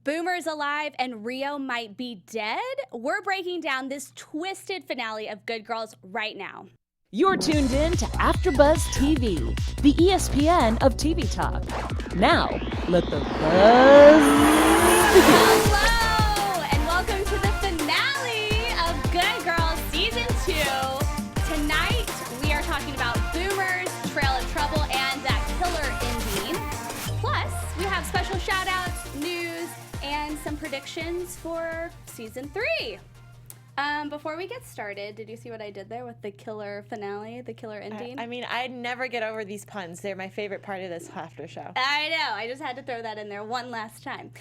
Boomer's alive and Rio might be dead? We're breaking down this twisted finale of Good Girls right now. You're tuned in to AfterBuzz TV, the ESPN of TV talk. Now, let the buzz begin. Hello, and welcome to the finale of Good Girls Season 2. Tonight, we are talking about Boomer's Trail of Trouble and that killer ending. Plus, we have special shout-outs, news, and some predictions for Season 3. Before we get started, did you see what I did there with the killer finale, the killer ending? I mean, I never get over these puns. They're my favorite part of this after show. I know. I just had to throw that in there one last time.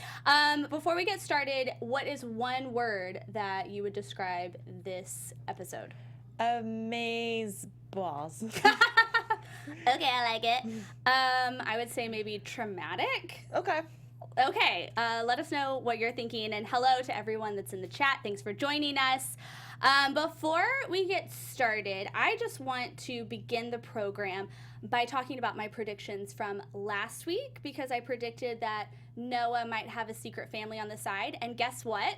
Before we get started, what is one word that you would describe this episode? Amaze balls. Okay, I like it. I would say maybe traumatic. Okay, let us know what you're thinking, and hello to everyone that's in the chat. Thanks for joining us. Before we get started, I just want to begin the program by talking about my predictions from last week, because I predicted that Noah might have a secret family on the side, and guess what?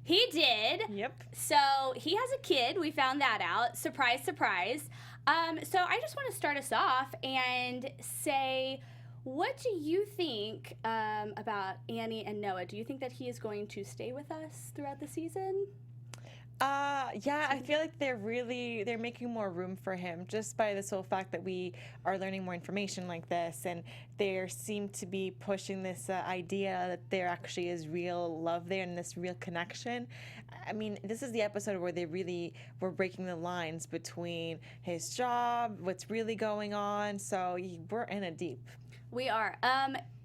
He did. Yep. So he has a kid. We found that out. Surprise, surprise. So I just want to start us off and say, what do you think about Annie and Noah? Do you think that he is going to stay with us throughout the season? Yeah, I feel like they're making more room for him just by the sole fact that we are learning more information like this, and they seem to be pushing this idea that there actually is real love there and this real connection. I mean, this is the episode where they really were breaking the lines between his job, what's really going on, so we're in a deep. We are.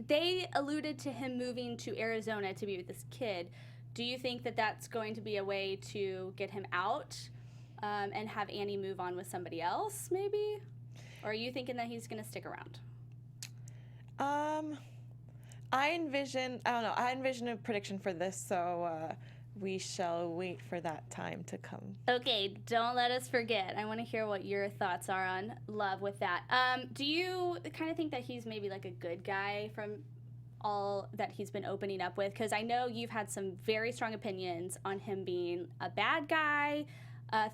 They alluded to him moving to Arizona to be with this kid. Do you think that that's going to be a way to get him out and have Annie move on with somebody else, maybe? Or are you thinking that he's going to stick around? I envision a prediction for this, so we shall wait for that time to come. Okay, don't let us forget. I want to hear what your thoughts are on love with that. Do you kind of think that he's maybe like a good guy from all that he's been opening up with? Because I know you've had some very strong opinions on him being a bad guy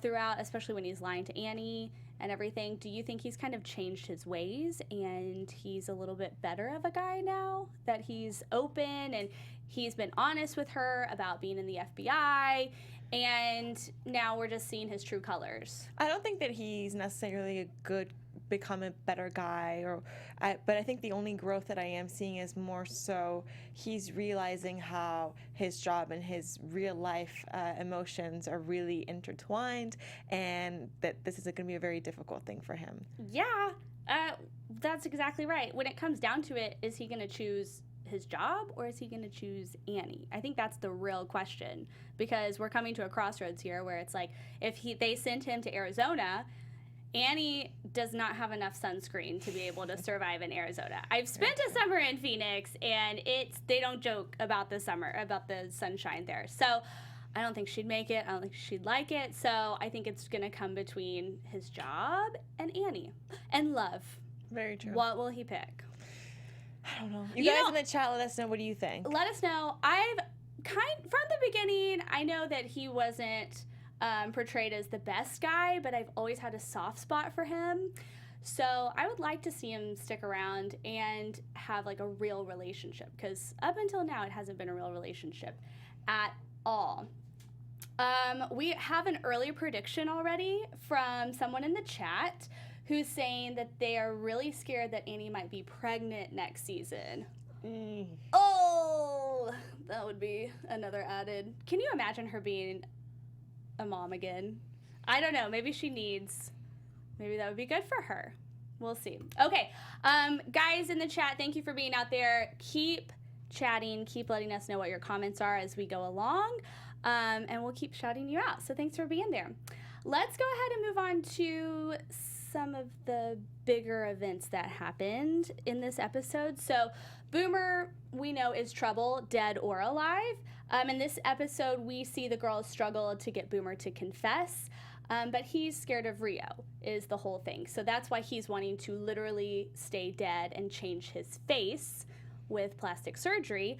throughout, especially when he's lying to Annie and everything. Do you think he's kind of changed his ways and he's a little bit better of a guy now that he's open and he's been honest with her about being in the FBI, and now we're just seeing his true colors? I don't think that he's necessarily become a better guy, but I think the only growth that I am seeing is more so he's realizing how his job and his real life emotions are really intertwined, and that this is going to be a very difficult thing for him. Yeah, that's exactly right. When it comes down to it, is he going to choose his job or is he going to choose Annie? I think that's the real question, because we're coming to a crossroads here where it's like, if they sent him to Arizona, Annie does not have enough sunscreen to be able to survive in Arizona. I've spent a summer in Phoenix, and they don't joke about the summer, about the sunshine there. So I don't think she'd make it. I don't think she'd like it. So I think it's going to come between his job and Annie and love. Very true. What will he pick? I don't know. You guys in the chat, let us know. What do you think? Let us know. From the beginning, I know that he wasn't portrayed as the best guy, but I've always had a soft spot for him. So I would like to see him stick around and have like a real relationship, because up until now it hasn't been a real relationship at all. We have an early prediction already from someone in the chat who's saying that they are really scared that Annie might be pregnant next season. Oh, that would be another added. Can you imagine her being a mom again? I don't know. Maybe that would be good for her. We'll see. Okay, guys in the chat, thank you for being out there. Keep chatting, keep letting us know what your comments are as we go along, and we'll keep shouting you out. So thanks for being there. Let's go ahead and move on to some of the bigger events that happened in this episode. So Boomer, we know, is trouble, dead or alive. In this episode, we see the girls struggle to get Boomer to confess, but he's scared of Rio, is the whole thing. So that's why he's wanting to literally stay dead and change his face with plastic surgery.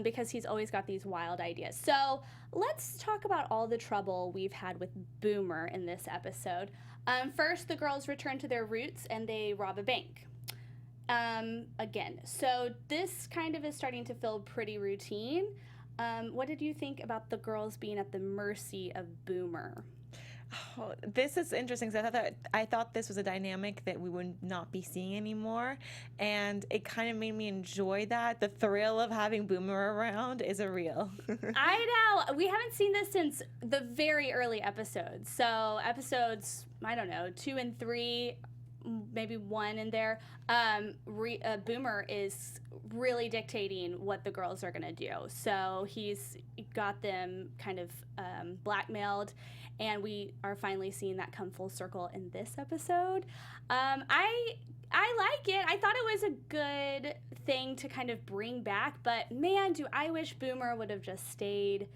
because he's always got these wild ideas. So let's talk about all the trouble we've had with Boomer in this episode. First, the girls return to their roots and they rob a bank. Again, so this kind of is starting to feel pretty routine. What did you think about the girls being at the mercy of Boomer? Oh, this is interesting because I thought this was a dynamic that we would not be seeing anymore, and it kind of made me enjoy that. The thrill of having Boomer around is a real. I know. We haven't seen this since the very early episodes. So episodes, I don't know, 2 and 3, maybe 1 in there. Boomer is really dictating what the girls are going to do. So he's got them kind of blackmailed, and we are finally seeing that come full circle in this episode. I like it. I thought it was a good thing to kind of bring back, but man, do I wish Boomer would have just stayed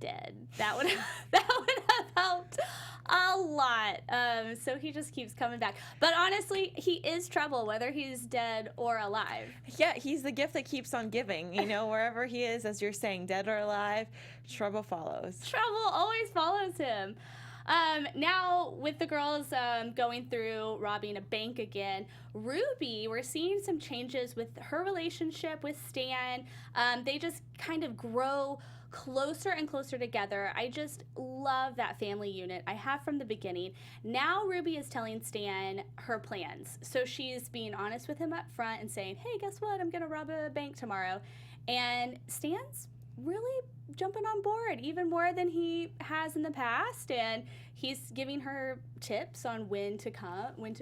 dead. That would have helped a lot. So he just keeps coming back. But honestly, he is trouble, whether he's dead or alive. Yeah, he's the gift that keeps on giving. You know, wherever he is, as you're saying, dead or alive, trouble follows. Trouble always follows him. Now, with the girls going through robbing a bank again, Ruby, we're seeing some changes with her relationship with Stan. They just kind of grow closer and closer together. I just love that family unit I have from the beginning. Now Ruby is telling Stan her plans. So she's being honest with him up front and saying, hey, guess what? I'm going to rob a bank tomorrow. And Stan's really jumping on board even more than he has in the past, and he's giving her tips on when to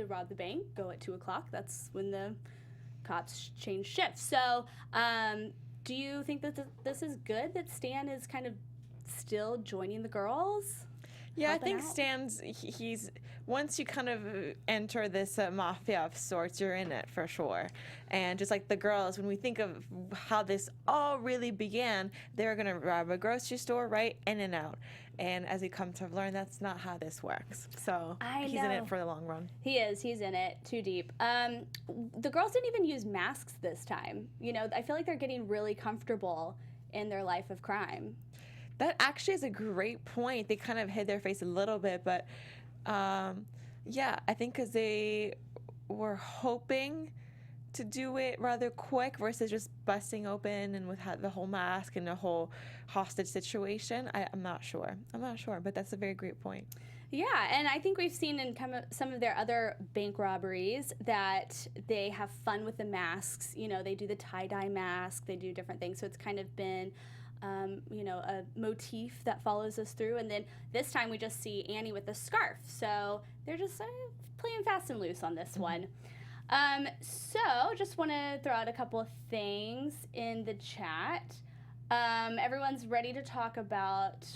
rob the bank. Go at 2:00. That's when the cops change shifts. So do you think that this is good that Stan is kind of still joining the girls? Yeah, I think Stan's, he's, once you kind of enter this mafia of sorts, you're in it for sure. And just like the girls, when we think of how this all really began, they're going to rob a grocery store, right? In and out. And as we come to learn, that's not how this works. So he's in it for the long run. He is. He's in it too deep. The girls didn't even use masks this time. You know, I feel like they're getting really comfortable in their life of crime. That actually is a great point. They kind of hid their face a little bit, but yeah, I think because they were hoping to do it rather quick versus just busting open and with the whole mask and the whole hostage situation. I'm not sure, but that's a very great point. Yeah, and I think we've seen in some of their other bank robberies that they have fun with the masks. You know, they do the tie-dye mask, they do different things, so it's kind of been you know, a motif that follows us through. And then this time we just see Annie with a scarf. So they're just playing fast and loose on this one. So just want to throw out a couple of things in the chat. Everyone's ready to talk about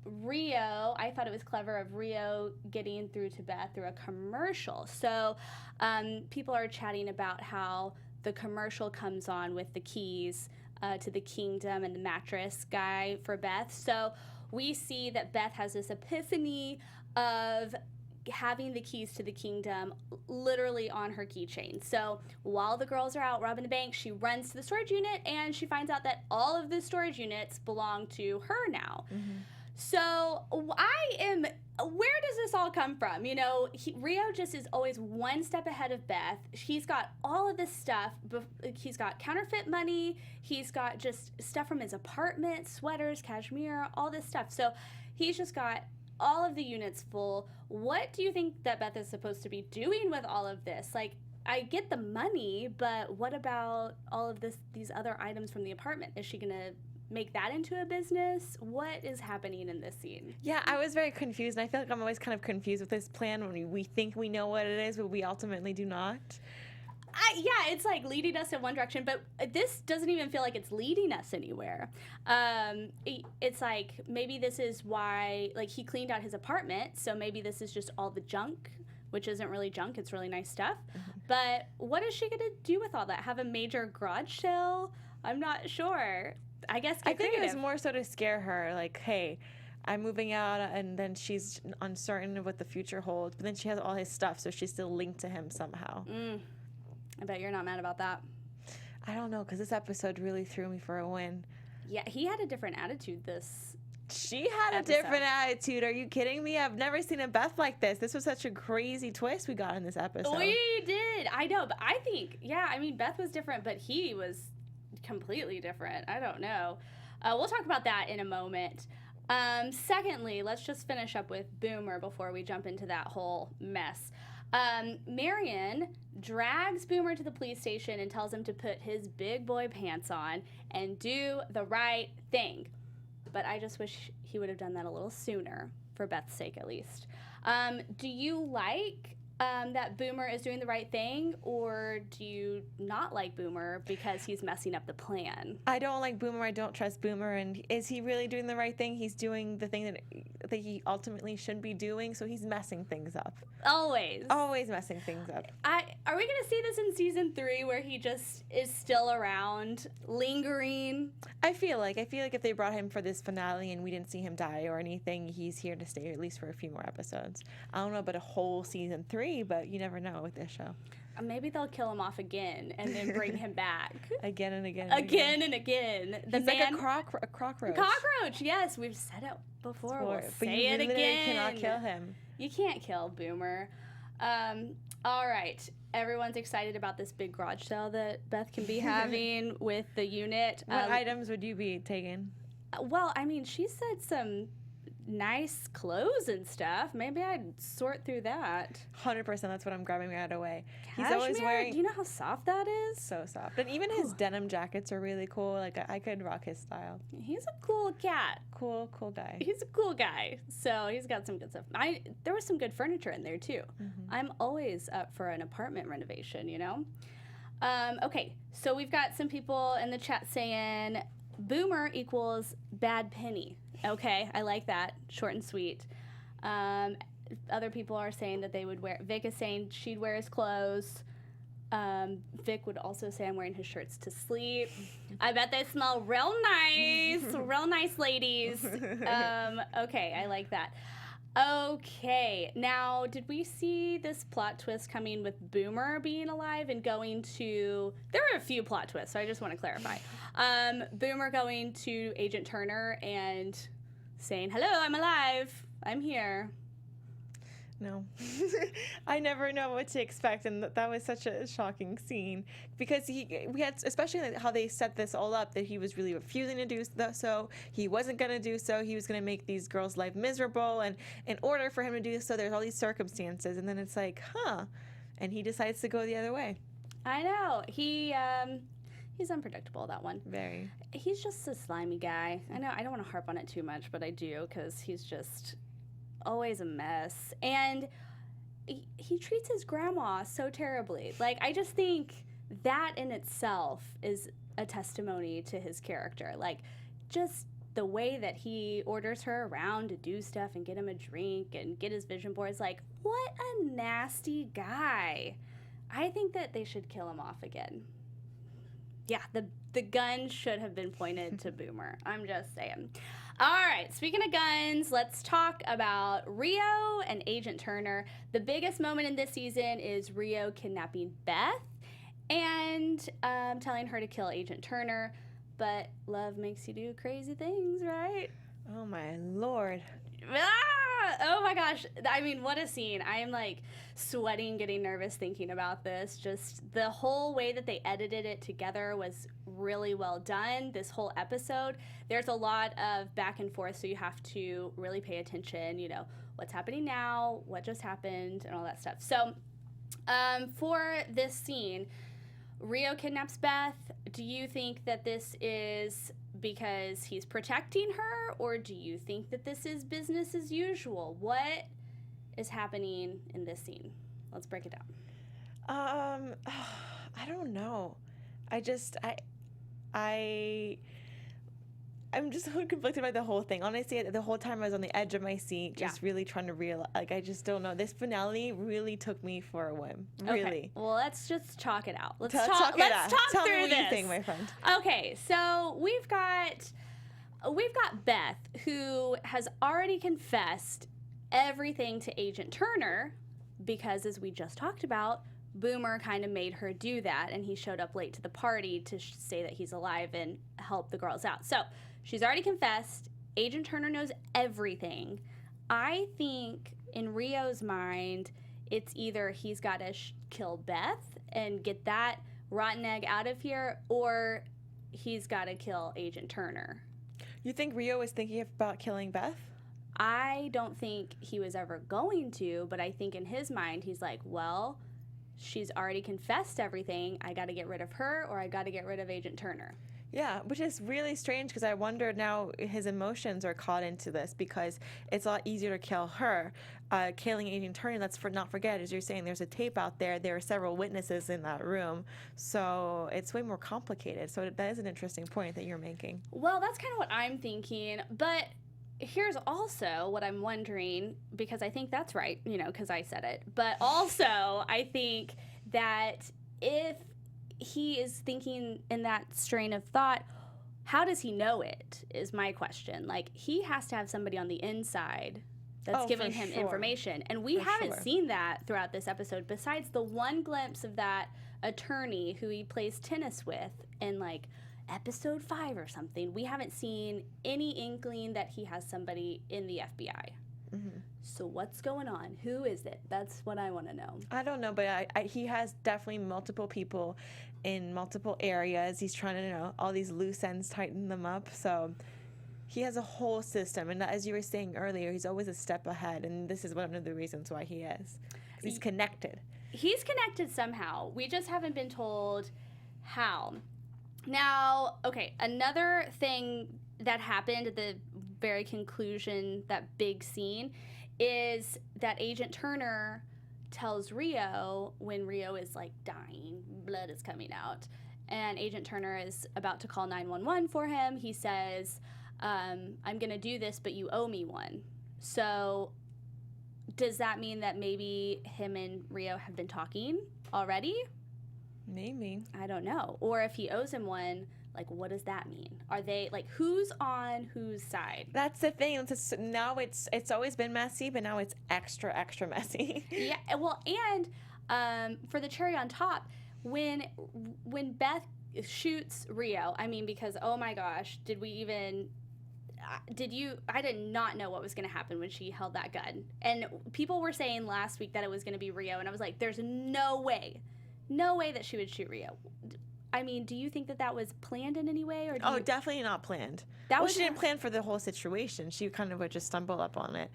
Rio. I thought it was clever of Rio getting through to Beth through a commercial. So people are chatting about how the commercial comes on with the keys to the kingdom and the mattress guy for Beth. So we see that Beth has this epiphany of having the keys to the kingdom literally on her keychain. So while the girls are out robbing the bank, she runs to the storage unit and she finds out that all of the storage units belong to her now. Mm-hmm. So where does this all come from? You know, Rio just is always one step ahead of Beth. He's got all of this stuff. He's got counterfeit money. He's got just stuff from his apartment, sweaters, cashmere, all this stuff. So he's just got all of the units full. What do you think that Beth is supposed to be doing with all of this? Like, I get the money, but what about all of these other items from the apartment? Is she going to make that into a business? What is happening in this scene? Yeah, I was very confused, and I feel like I'm always kind of confused with this plan when we think we know what it is, but we ultimately do not. Yeah, it's like leading us in one direction, but this doesn't even feel like it's leading us anywhere. It's like maybe this is why, like, he cleaned out his apartment, so maybe this is just all the junk, which isn't really junk, it's really nice stuff. Mm-hmm. But what is she going to do with all that? Have a major garage sale? I'm not sure. I guess I think it was more so to scare her, like, hey, I'm moving out, and then she's uncertain of what the future holds, but then she has all his stuff, so she's still linked to him somehow. I bet you're not mad about that. I don't know, because this episode really threw me for a win. Yeah, he had a different attitude this She had a episode. different attitude. Are you kidding me? I've never seen a Beth like this. This was such a crazy twist we got in this episode. We did. I know, but I think, Beth was different, but he was completely different. I don't know. We'll talk about that in a moment. Secondly, let's just finish up with Boomer before we jump into that whole mess. Marion drags Boomer to the police station and tells him to put his big boy pants on and do the right thing. But I just wish he would have done that a little sooner, for Beth's sake at least. Do you like that Boomer is doing the right thing, or do you not like Boomer because he's messing up the plan? I don't like Boomer. I don't trust Boomer. And is he really doing the right thing? He's doing the thing that he ultimately should be doing, so he's messing things up. Always. Always messing things up. Are we going to see this in season 3 where he just is still around, lingering? I feel like if they brought him for this finale and we didn't see him die or anything, he's here to stay at least for a few more episodes. I don't know about a whole season 3, but you never know with this show. Maybe they'll kill him off again and then bring him back. Again and again. Again and again. He's like a cockroach. Cockroach, yes. We've said it before. We'll but say you it literally again. cannot kill him. You can't kill Boomer. All right. Everyone's excited about this big garage sale that Beth can be having with the unit. What items would you be taking? Well, I mean, she said some nice clothes and stuff. Maybe I'd sort through that. 100%. That's what I'm grabbing right away. He's Cashmere? always wearing Do you know how soft that is? so soft, and even his denim jackets are really cool. Like I could rock his style. He's a cool cat. Cool guy. He's a cool guy. So he's got some good stuff. There was some good furniture in there too. Mm-hmm. I'm always up for an apartment renovation, you know? Okay, so we've got some people in the chat saying Boomer equals bad penny. Okay, I like that. Short and sweet. Other people are saying that they would wear... Vic is saying she'd wear his clothes. Vic would also say I'm wearing his shirts to sleep. I bet they smell real nice. Real nice ladies. Okay, I like that. Okay, now, did we see this plot twist coming with Boomer being alive and going to... There were a few plot twists, so I just want to clarify. Boomer going to Agent Turner and saying, hello, I'm alive. I'm here. No. I never know what to expect, and that was such a shocking scene because we had, especially how they set this all up, that he was really refusing to do so. He wasn't going to do so. He was going to make these girls' life miserable, and in order for him to do so, there's all these circumstances, and then it's like, and he decides to go the other way. I know. He's unpredictable, that one. Very. He's just a slimy guy. I know I don't want to harp on it too much, but I do because he's just always a mess. And he treats his grandma so terribly. Like, I just think that in itself is a testimony to his character. Like, just the way that he orders her around to do stuff and get him a drink and get his vision boards. Like, what a nasty guy. I think that they should kill him off again. Yeah, the gun should have been pointed to Boomer. I'm just saying. All right, speaking of guns, let's talk about Rio and Agent Turner. The biggest moment in this season is Rio kidnapping Beth and telling her to kill Agent Turner. But love makes you do crazy things, right? Oh, my Lord. Oh my gosh. I mean, what a scene. I am like sweating, getting nervous thinking about this. Just the whole way that they edited it together was really well done. This whole episode, there's a lot of back and forth, so you have to really pay attention, you know, what's happening now, what just happened, and all that stuff. So for this scene, Rio kidnaps Beth. Do you think that this is because he's protecting her, or do you think that this is business as usual? What is happening in this scene? Let's break it down. I don't know. I'm just so conflicted by the whole thing. Honestly, the whole time I was on the edge of my seat, just really trying to realize, like, I just don't know. This finale really took me for a whim. Really. Okay. Well, let's just chalk it out. Let's talk talk Tell through me what this. you think, my friend. Okay, so we've got Beth, who has already confessed everything to Agent Turner because, as we just talked about, Boomer kind of made her do that, and he showed up late to the party to say that he's alive and help the girls out. So she's already confessed. Agent Turner knows everything. I think in Rio's mind, it's either he's got to kill Beth and get that rotten egg out of here, or he's got to kill Agent Turner. You think Rio is thinking about killing Beth? I don't think he was ever going to, but I think in his mind, he's like, well, she's already confessed everything. I got to get rid of her, or I got to get rid of Agent Turner. Yeah, which is really strange because I wonder now his emotions are caught into this because it's a lot easier to kill her. Killing Agent Turner, let's not forget, as you're saying, there's a tape out there. There are several witnesses in that room. So it's way more complicated. So that is an interesting point that you're making. Well, that's kind of what I'm thinking. But here's also what I'm wondering, because I think that's right, because I said it. But also, I think that if he is thinking in that strain of thought, how does he know it, is my question. Like, he has to have somebody on the inside that's giving him information. And we haven't seen that throughout this episode, besides the one glimpse of that attorney who he plays tennis with in, like, episode 5 or something. We haven't seen any inkling that he has somebody in the FBI. Mm-hmm. So what's going on? Who is it? That's what I want to know. I don't know, but he has definitely multiple people in multiple areas. He's trying to, all these loose ends, tighten them up. So he has a whole system. And as you were saying earlier, he's always a step ahead. And this is one of the reasons why he is. 'Cause he's connected. He's connected somehow. We just haven't been told how. Now, okay, another thing that happened at the very conclusion, that big scene, is that Agent Turner tells Rio when Rio is like dying, blood is coming out, and Agent Turner is about to call 911 for him. He says, I'm going to do this, but you owe me one. So does that mean that maybe him and Rio have been talking already? Maybe. I don't know. Or if he owes him one, like, what does that mean? Are they, like, who's on whose side? That's the thing. Now it's always been messy, but now it's extra, extra messy. Yeah, well, and for the cherry on top, when Beth shoots Rio, I mean, because, oh my gosh, I did not know what was going to happen when she held that gun. And people were saying last week that it was going to be Rio, and I was like, there's no way that she would shoot Rio. I mean, do you think that was planned in any way? Or definitely not planned. She didn't plan for the whole situation. She kind of would just stumble up on it.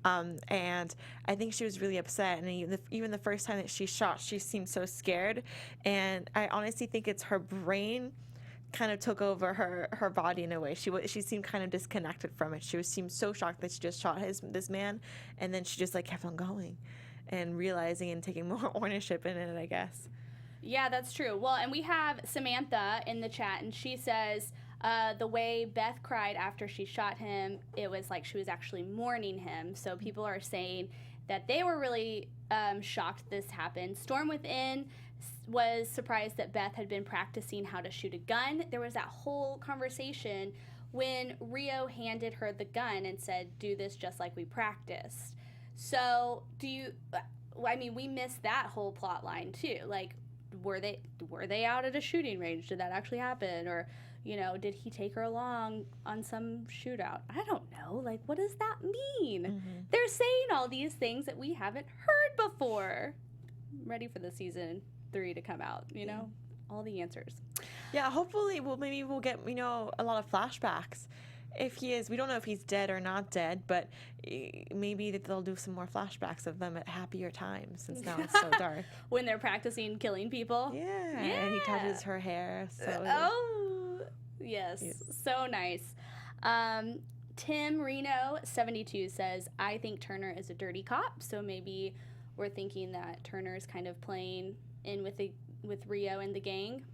And I think she was really upset. And even the first time that she shot, she seemed so scared. And I honestly think it's her brain kind of took over her body in a way. She seemed kind of disconnected from it. She seemed so shocked that she just shot this man. And then she just kept on going and realizing and taking more ownership in it, I guess. Yeah, that's true. Well, and we have Samantha in the chat, and she says the way Beth cried after she shot him, it was like she was actually mourning him. So people are saying that they were really shocked this happened. Storm Within was surprised that Beth had been practicing how to shoot a gun. There was that whole conversation when Rio handed her the gun and said, do this just like we practiced. So we missed that whole plot line too. Like, were they out at a shooting range? Did that actually happen? Or, did he take her along on some shootout? I don't know. Like, what does that mean? Mm-hmm. They're saying all these things that we haven't heard before. I'm ready for the season 3 to come out, all the answers. Yeah, hopefully maybe we'll get, a lot of flashbacks. If he is, we don't know if he's dead or not dead, but maybe they'll do some more flashbacks of them at happier times since now it's so dark. When they're practicing killing people. Yeah. And he touches her hair. Yes. So nice. Tim Reno 72 says, I think Turner is a dirty cop, so maybe we're thinking that Turner is kind of playing in with Rio and the gang.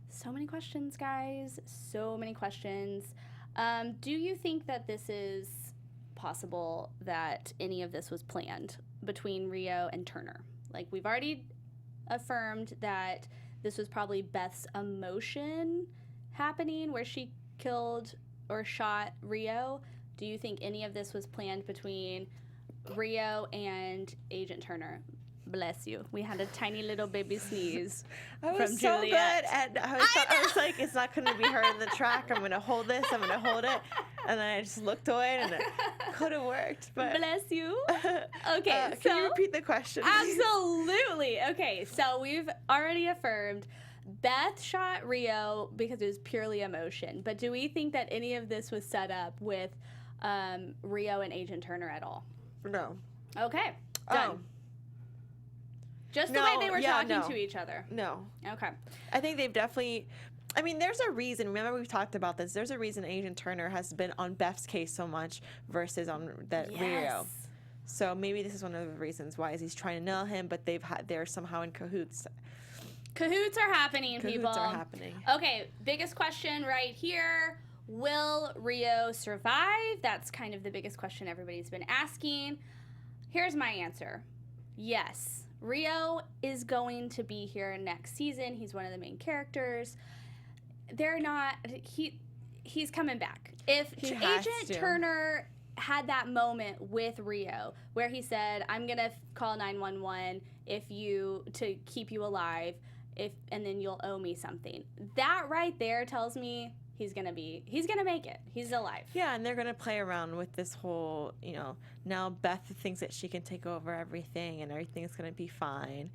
So many questions, guys. So many questions. Do you think that this is possible that any of this was planned between Rio and Turner? Like, we've already affirmed that this was probably Beth's emotion happening where she killed or shot Rio. Do you think any of this was planned between Rio and Agent Turner? Bless you. We had a tiny little baby sneeze I was from so Juliet. good, and I was like, it's not going to be her in the track. I'm going to hold this. I'm going to hold it, and then I just looked away, and it could have worked. But Bless you. Okay, so can you repeat the question? please? absolutely. Okay, so we've already affirmed Beth shot Rio because it was purely emotion. But do we think that any of this was set up with Rio and Agent Turner at all? No. Okay, done. Oh. Just the way they were talking to each other. No. Okay. I think they've definitely. I mean, there's a reason. Remember, we've talked about this. There's a reason Agent Turner has been on Beth's case so much versus on that Rio. So maybe this is one of the reasons why he's trying to nail him, but they're somehow in cahoots. Cahoots are happening, people. Cahoots are happening. Okay, biggest question right here. Will Rio survive? That's kind of the biggest question everybody's been asking. Here's my answer. Yes. Rio is going to be here next season. He's one of the main characters. He's coming back. If Agent Turner had that moment with Rio where he said, I'm going to call 911 to keep you alive, and then you'll owe me something. That right there tells me he's gonna make it. He's alive. Yeah, and they're gonna play around with this whole, now Beth thinks that she can take over everything and everything's gonna be fine,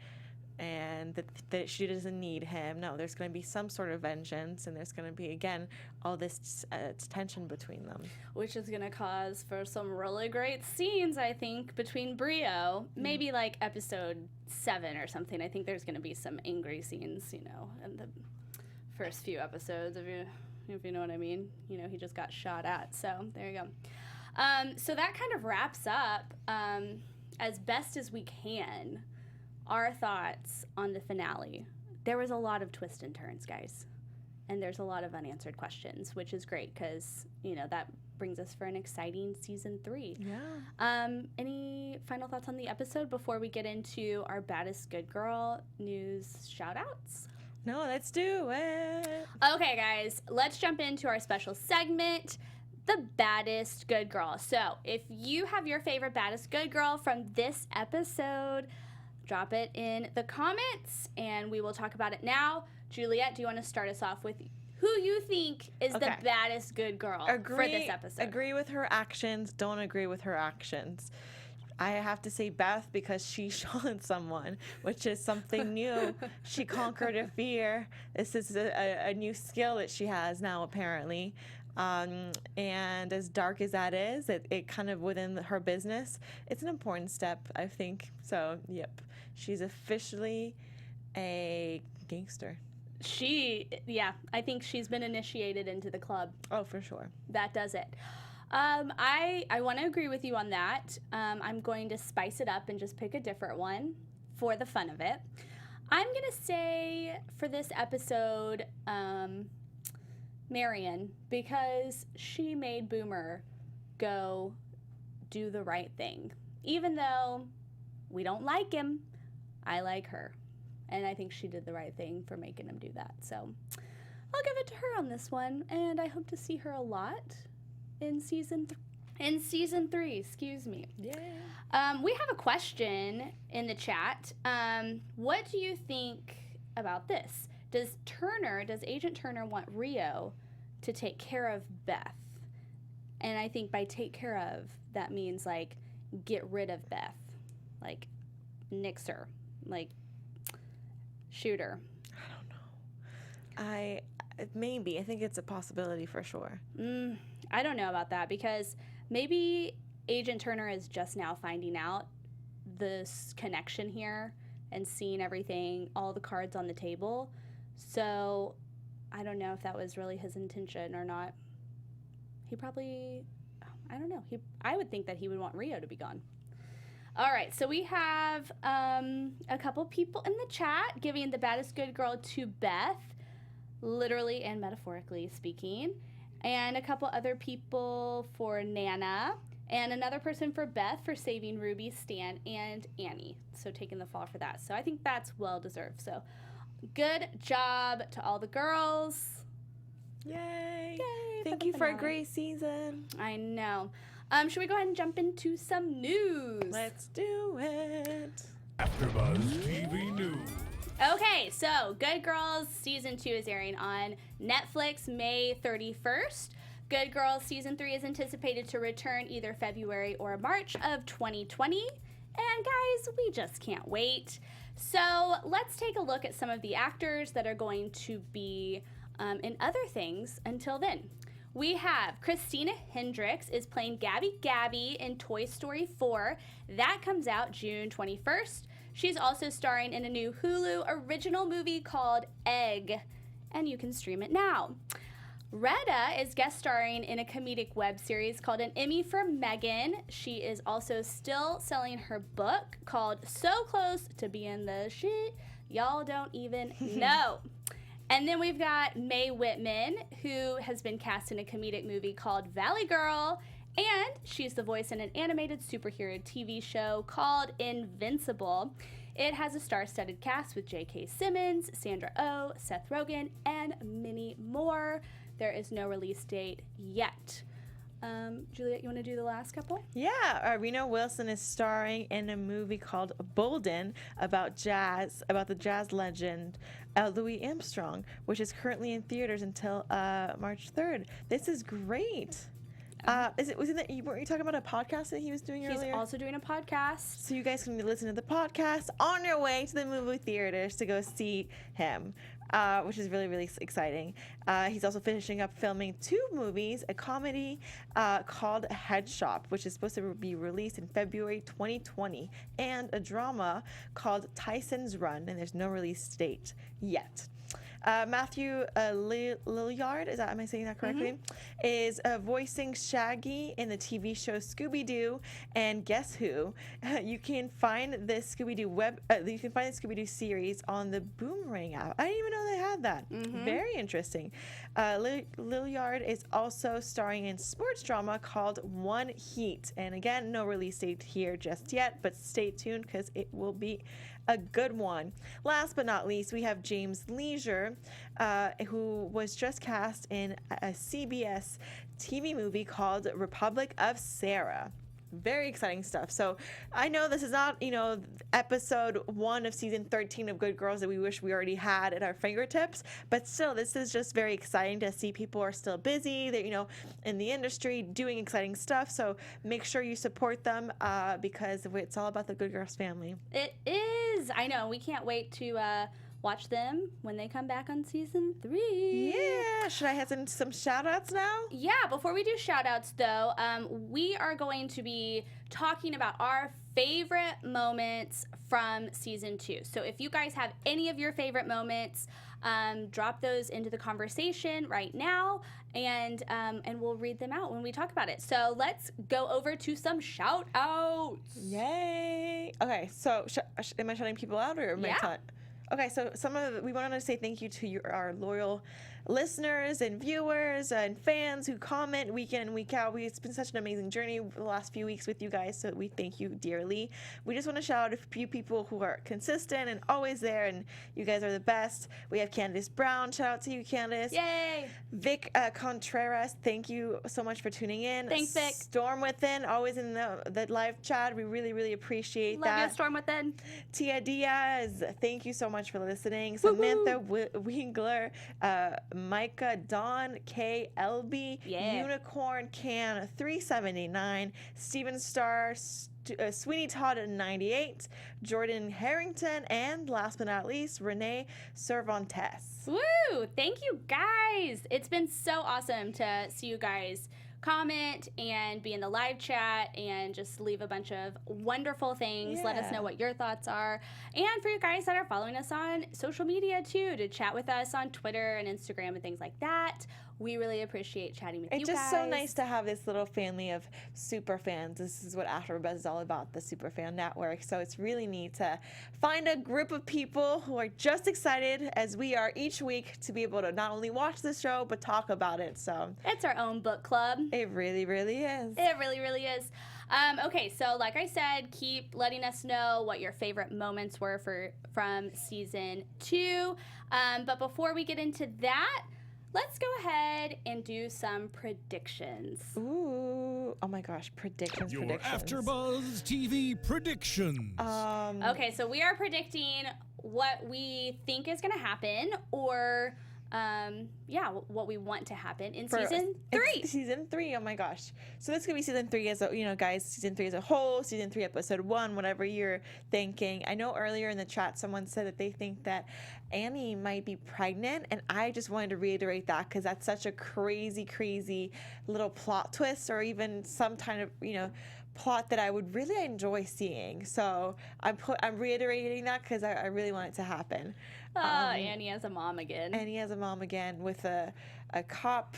and that she doesn't need him. No, there's gonna be some sort of vengeance, and there's gonna be again all this tension between them, which is gonna cause for some really great scenes, I think, between Brio. Maybe like episode 7 or something. I think there's gonna be some angry scenes, in the first few episodes if you know what I mean. He just got shot at. So there you go. So that kind of wraps up, as best as we can, our thoughts on the finale. There was a lot of twists and turns, guys. And there's a lot of unanswered questions, which is great because, that brings us for an exciting season 3. Yeah. Any final thoughts on the episode before we get into our Baddest Good Girl news shout-outs? No, let's do it. Okay, guys, let's jump into our special segment, the Baddest Good Girl. So, if you have your favorite Baddest Good Girl from this episode, drop it in the comments, and we will talk about it now. Juliet, do you want to start us off with who you think is the Baddest Good Girl for this episode? Agree with her actions, don't agree with her actions. I have to say Beth because she shot someone, which is something new. She conquered a fear. This is a new skill that she has now, apparently. And as dark as that is, it kind of within her business, it's an important step, I think. So, yep, she's officially a gangster. I think she's been initiated into the club. Oh, for sure. That does it. I want to agree with you on that. I'm going to spice it up and just pick a different one for the fun of it. I'm going to say for this episode, Marion, because she made Boomer go do the right thing. Even though we don't like him, I like her. And I think she did the right thing for making him do that. So I'll give it to her on this one. And I hope to see her a lot in season 3, excuse me. Yeah. We have a question in the chat. What do you think about this? Does Agent Turner want Rio to take care of Beth? And I think by take care of, that means like get rid of Beth, like nix her, like shoot her. I don't know. Maybe. I think it's a possibility for sure. I don't know about that because maybe Agent Turner is just now finding out this connection here and seeing everything, all the cards on the table. So I don't know if that was really his intention or not. He probably, I don't know. I would think that he would want Rio to be gone. All right, so we have a couple people in the chat giving the Baddest Good Girl to Beth, literally and metaphorically speaking, and a couple other people for Nana, and another person for Beth for saving Ruby, Stan, and Annie, so taking the fall for that. So I think that's well-deserved. So good job to all the girls. Yay. Yay. Thank you for a great season. I know. Should we go ahead and jump into some news? Let's do it. AfterBuzzTv News. Okay, so Good Girls Season 2 is airing on Netflix May 31st. Good Girls Season 3 is anticipated to return either February or March of 2020. And guys, we just can't wait. So let's take a look at some of the actors that are going to be in other things until then. We have Christina Hendricks is playing Gabby in Toy Story 4. That comes out June 21st. She's also starring in a new Hulu original movie called Egg, and you can stream it now. Retta is guest starring in a comedic web series called An Emmy for Megan. She is also still selling her book called So Close to Being the Shit Y'all Don't Even Know. And then we've got Mae Whitman, who has been cast in a comedic movie called Valley Girl, and she's the voice in an animated superhero TV show called Invincible. It has a star-studded cast with J.K. Simmons, Sandra Oh, Seth Rogen, and many more. There is no release date yet. Juliet, you want to do the last couple? Yeah, Reno Wilson is starring in a movie called Bolden about the jazz legend Louis Armstrong, which is currently in theaters until March 3rd. This is great. Weren't you talking about a podcast that he was doing earlier? He's also doing a podcast. So you guys can listen to the podcast on your way to the movie theaters to go see him, which is really, really exciting. He's also finishing up filming 2 movies, a comedy called Head Shop, which is supposed to be released in February 2020, and a drama called Tyson's Run, and there's no release date yet. Matthew Lilliard, am I saying that correctly? Is voicing Shaggy in the TV show Scooby-Doo and Guess Who. You can find this Scooby-Doo series on the Boomerang app. I didn't even know they had that. Very interesting. Lilliard is also starring in sports drama called One Heat, and again, no release date here just yet, but stay tuned because it will be a good one. Last but not least, we have James Leisure, who was just cast in a CBS TV movie called Republic of Sarah. Very exciting stuff. So I know this is not, episode 1 of season 13 of Good Girls that we wish we already had at our fingertips, but still, this is just very exciting to see people are still busy. They're, in the industry doing exciting stuff. So make sure you support them because it's all about the Good Girls family. It is. I know. We can't wait to watch them when they come back on season 3. Yeah. Should I have some shout outs now? Yeah. Before we do shout outs, though, we are going to be talking about our favorite moments from season 2. So if you guys have any of your favorite moments, drop those into the conversation right now, and we'll read them out when we talk about it. So let's go over to some shout outs. Yay. Okay. So am I shouting people out or am I telling? Okay, so we wanted to say thank you to our loyal listeners and viewers and fans who comment week in and week out. It's been such an amazing journey the last few weeks with you guys, so we thank you dearly. We just want to shout out a few people who are consistent and always there, and you guys are the best. We have Candace Brown. Shout out to you, Candace. Yay! Vic Contreras, thank you so much for tuning in. Thanks, Vic. Storm Within, always in the live chat. We really, really appreciate that. Love you, Storm Within. Tia Diaz, thank you so much for listening. Samantha Winkler, Micah Dawn, KLB, Unicorn Can 379, Steven Starr, Sweeney Todd at 98, Jordan Harrington, and last but not least, Renee Cervantes. Woo! Thank you guys. It's been so awesome to see you guys comment and be in the live chat and just leave a bunch of wonderful things. Let us know what your thoughts are. And for you guys that are following us on social media too, to chat with us on Twitter and Instagram and things like that. We really appreciate chatting with you guys. It's just so nice to have this little family of super fans. This is what AfterBuzz is all about, the super fan network. So it's really neat to find a group of people who are just excited as we are each week to be able to not only watch the show, but talk about it. So it's our own book club. It really, really is. It really, really is. Okay, so like I said, keep letting us know what your favorite moments were from season 2. But before we get into that, let's go ahead and do some predictions. Ooh, oh my gosh, predictions. Your predictions. AfterBuzz TV predictions. Okay, so we are predicting what we think is going to happen, or what we want to happen in season 3. Season 3, oh my gosh. So this could be season 3 as a, guys, season 3 as a whole, season 3 episode 1, whatever you're thinking. I know earlier in the chat someone said that they think that Annie might be pregnant, and I just wanted to reiterate that because that's such a crazy little plot twist, or even some kind of, plot that I would really enjoy seeing. So I'm reiterating that because I really want it to happen. Annie as a mom again. Annie as a mom again with a cop,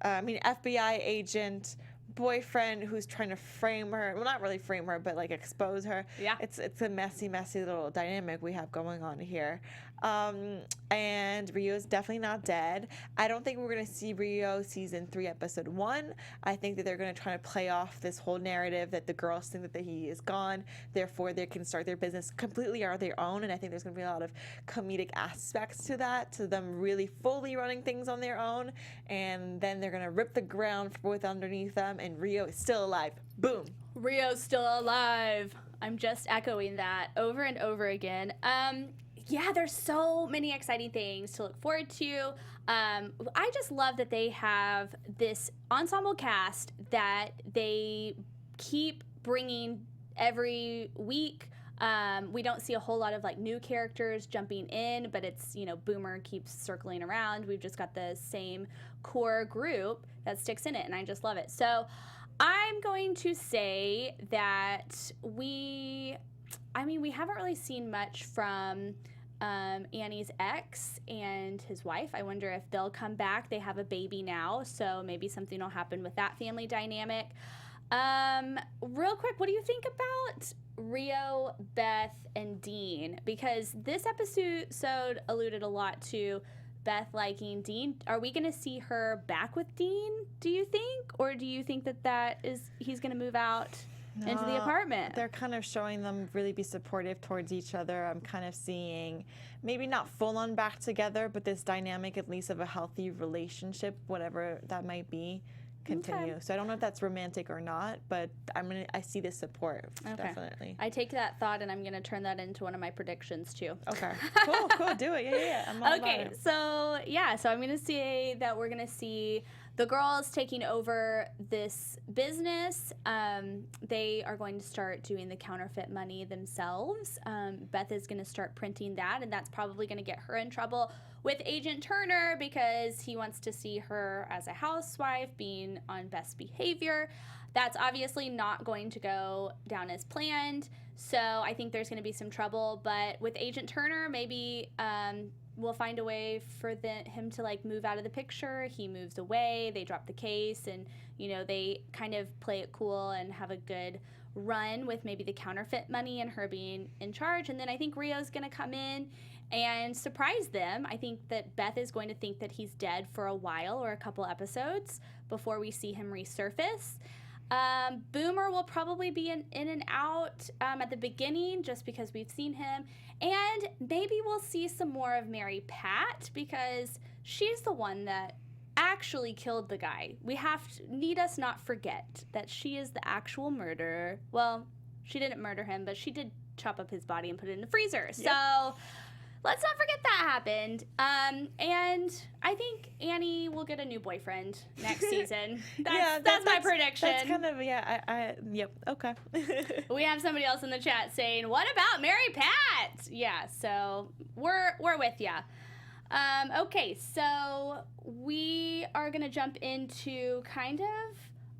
FBI agent boyfriend who's trying to frame her. Well, not really frame her, but like expose her. Yeah. It's a messy little dynamic we have going on here. And Rio's definitely not dead. I don't think we're going to see Rio season 3 episode 1. I think that they're going to try to play off this whole narrative that the girls think that he is gone, therefore they can start their business completely on their own. And I think there's going to be a lot of comedic aspects to that, to them really fully running things on their own, and then they're going to rip the ground with underneath them, and Rio is still alive. Boom. Rio's still alive. I'm just echoing that over and over again. Yeah, there's so many exciting things to look forward to. I just love that they have this ensemble cast that they keep bringing every week. We don't see a whole lot of like new characters jumping in, but it's, Boomer keeps circling around. We've just got the same core group that sticks in it, and I just love it. So I'm going to say that we haven't really seen much from Annie's ex and his wife. I wonder if they'll come back. They have a baby now, so maybe something will happen with that family dynamic. Real quick, what do you think about Rio, Beth, and Dean? Because this episode alluded a lot to Beth liking Dean. Are we going to see her back with Dean, do you think? Or do you think that he's going to move out into the apartment? They're kind of showing them really be supportive towards each other. I'm kind of seeing maybe not full on back together, but this dynamic at least of a healthy relationship, whatever that might be, continue. Okay. So I don't know if that's romantic or not, but I see this support, definitely. I take that thought and I'm gonna turn that into one of my predictions too. Okay. Cool. Do it. Yeah. I'm all about it. So I'm gonna say that we're gonna see the girls taking over this business. They are going to start doing the counterfeit money themselves. Beth is going to start printing that, and that's probably going to get her in trouble with Agent Turner because he wants to see her as a housewife being on best behavior. That's obviously not going to go down as planned, so I think there's going to be some trouble. But with Agent Turner, maybe we'll find a way for him to like move out of the picture. He moves away, they drop the case, and they kind of play it cool and have a good run with maybe the counterfeit money and her being in charge. And then I think Rio's gonna come in and surprise them. I think that Beth is going to think that he's dead for a while or a couple episodes before we see him resurface. Boomer will probably be in and out at the beginning just because we've seen him. And maybe we'll see some more of Mary Pat because she's the one that actually killed the guy. Need us not forget that she is the actual murderer. Well, she didn't murder him, but she did chop up his body and put it in the freezer. Yep. So let's not forget that happened. And I think Annie will get a new boyfriend next season. That's my prediction. That's kind of, yep, okay. We have somebody else in the chat saying, what about Mary Pat? Yeah, so we're with ya. Okay, so we are going to jump into kind of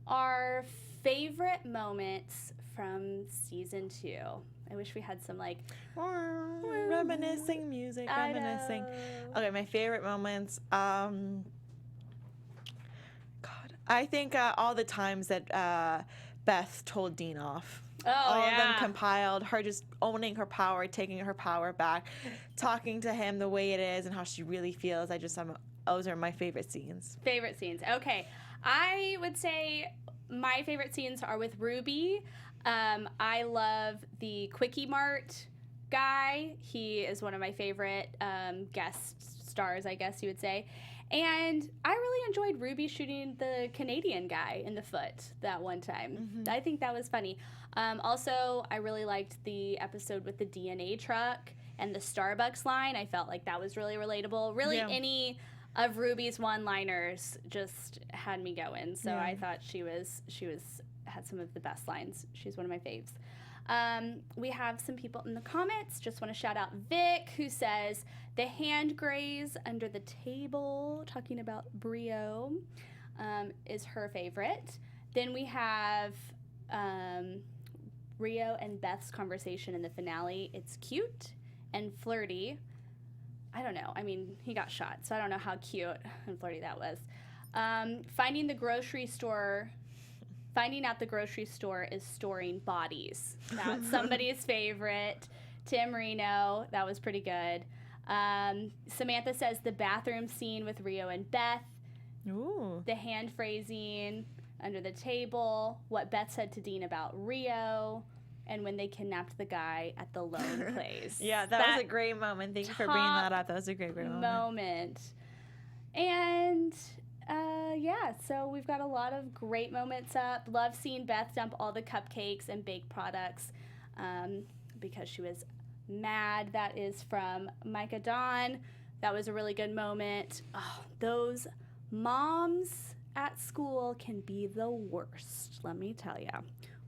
our favorite moments from season 2. I wish we had some like reminiscing music. Reminiscing. Okay, my favorite moments. God, I think all the times that Beth told Dean off. All of them compiled. Her just owning her power, taking her power back, talking to him the way it is and how she really feels. Those are my favorite scenes. Favorite scenes. Okay, I would say my favorite scenes are with Ruby. I love the Quickie Mart guy. He is one of my favorite guest stars, I guess you would say. And I really enjoyed Ruby shooting the Canadian guy in the foot that one time. I think that was funny. Also, I really liked the episode with the DNA truck and the Starbucks line. I felt like that was really relatable. Really, any of Ruby's one-liners just had me going. So I thought she had some of the best lines. She's one of my faves. We have some people in the comments. Just want to shout out Vic, who says the hand graze under the table, talking about Rio, is her favorite. Then we have Rio and Beth's conversation in the finale. It's cute and flirty. I don't know. I mean, he got shot, so I don't know how cute and flirty that was. Finding out the grocery store is storing bodies. That's somebody's favorite. Tim Reno, that was pretty good. Samantha says the bathroom scene with Rio and Beth. Ooh. The hand phrasing under the table. What Beth said to Dean about Rio. And when they kidnapped the guy at the Lone Place. Yeah, that was a great moment. Thank you for bringing that up. That was a great moment. And so we've got a lot of great moments up. Love seeing Beth dump all the cupcakes and baked products because she was mad. That is from Micah Dawn. That was a really good moment. Oh, those moms at school can be the worst, let me tell you.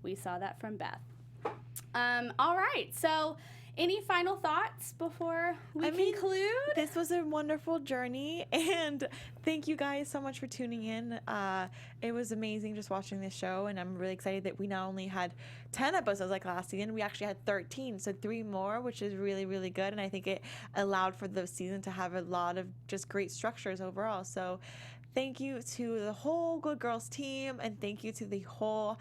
We saw that from Beth. All right, so any final thoughts before we conclude? This was a wonderful journey, and thank you guys so much for tuning in. It was amazing just watching this show, and I'm really excited that we not only had 10 episodes like last season, we actually had 13, so 3 more, which is really, really good, and I think it allowed for the season to have a lot of just great structures overall. So thank you to the whole Good Girls team, and thank you to the whole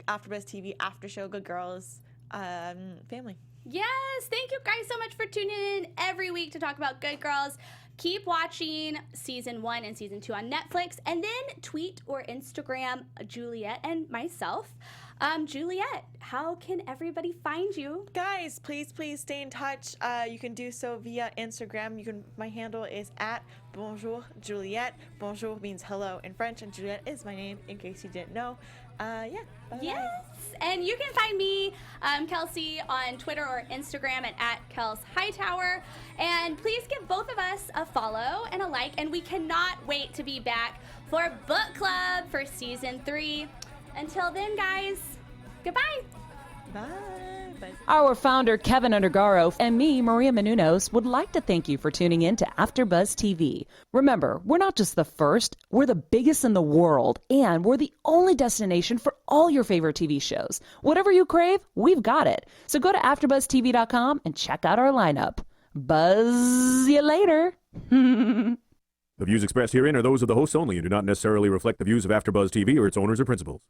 AfterBuzz TV After Show Good Girls family. Yes, thank you guys so much for tuning in every week to talk about Good Girls. Keep watching season 1 and season 2 on Netflix, and then tweet or Instagram Juliet and myself. Juliet, how can everybody find you? Guys, please stay in touch. You can do so via Instagram. My handle is at Bonjour Juliet. Bonjour means hello in French, and Juliet is my name, in case you didn't know. Bye-bye. Yes, and you can find me, Kelsey, on Twitter or Instagram at Kels Hightower. And please give both of us a follow and a like. And we cannot wait to be back for Book Club for season 3. Until then, guys, goodbye. Bye. Our founder, Kevin Undergaro, and me, Maria Menounos, would like to thank you for tuning in to AfterBuzz TV. Remember, we're not just the first, we're the biggest in the world, and we're the only destination for all your favorite TV shows. Whatever you crave, we've got it. So go to AfterbuzzTV.com and check out our lineup. Buzz you later. The views expressed herein are those of the hosts only and do not necessarily reflect the views of AfterBuzz TV or its owners or principals.